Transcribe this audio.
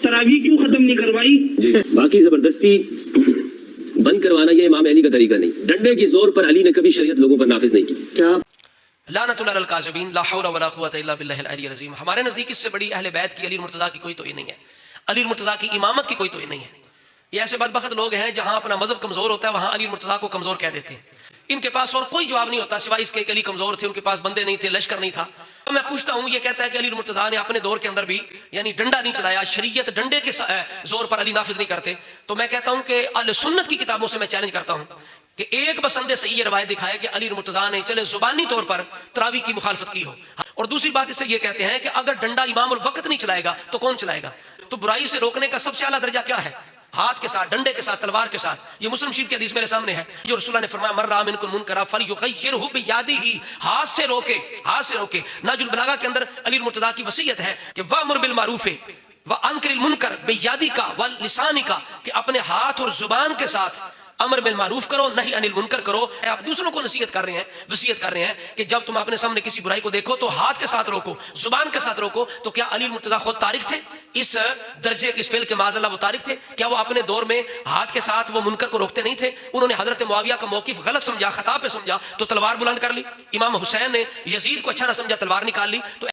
तरावी क्यों खत्म नहीं करवाई? जी, बाकी जबरदस्ती बंद करवाना ये इमाम अली का तरीका नहीं। डंडे की जोर पर अली ने कभी शरीयत लोगों पर नाफिज नहीं की। क्या लानतुल्लाह अल काज़िबीन ला हौला वला कुव्वता इल्ला बिल्लाहिल अलिय्यिल अज़ीम। हमारे नज़दीक इससे बड़ी अहले बैत की अली मुर्तज़ा की कोई तोई नहीं है, अली मुर्तज़ा की इमामत की कोई तोई नहीं है। ये ऐसे बदबख्त लोग हैं जहां अपना मजहब कमजोर होता है वहां अली मुर्तज़ा को कमजोर कह देते हैं। इनके पास और कोई जवाब नहीं होता सिवाय इसके कि अली कमजोर थे, उनके पास बंदे नहीं थे, लश्कर नहीं था। तो मैं पूछता हूं, ये कहता है कि अली मुर्तज़ा ने अपने दौर के अंदर भी यानी डंडा नहीं चलाया, शरीयत डंडे के जोर पर अली नाफिज नहीं करते। तो मैं कहता हूं कि अहले सुन्नत की किताबों से मैं चैलेंज करता हूं कि एक बसंदे सही ये रवायत दिखाए कि अली मुर्तज़ा ने चले जुबानी तौर पर तरावी की मुखालफत की हो। और दूसरी बात इससे ये कहते हैं कि अगर डंडा इमामुल वक्त नहीं चलाएगा तो कौन चलाएगा? तो बुराई से रोकने का सबसे आला दर्जा क्या है? हाथ के साथ, डंडे के साथ, तलवार के साथ। ये मुस्लिम शरीफ की हदीस मेरे सामने है, जो रसूलुल्लाह ने फरमाया मर रहा मिनकुम मुनकरा फलयुगय्यिरहु बियदिही, हाथ से रोके, हाथ से रोके। नाजुल बलागा के अंदर अली मुर्तज़ा की वसीयत है कि वअमुर बिल मारूफ व अनकिरिल मुनकर बियदिका व लिसानिका, कि अपने हाथ और जुबान के साथ अमर बिल मारूफ करो, नहीं अनिल मुनकर करो। आप दूसरों को नसीहत कर रहे हैं, वसीयत कर रहे हैं कि जब तुम अपने सामने किसी बुराई को देखो तो हाथ के साथ रोको, जुबान के साथ रोको। तो क्या अली मुर्तज़ा खुद तारिक थे इस दर्जे के, इस फेल के माज़अल्लाह वो तारिक थे? क्या वो अपने दौर में हाथ के साथ वो मुनकर को रोकते नहीं थे? उन्होंने हजरत मुआविया का मौकिफ गलत समझा, खता पे समझा तो तलवार बुलंद कर ली। इमाम हुसैन ने यजीद को अच्छा ना समझा, तलवार निकाल ली। तो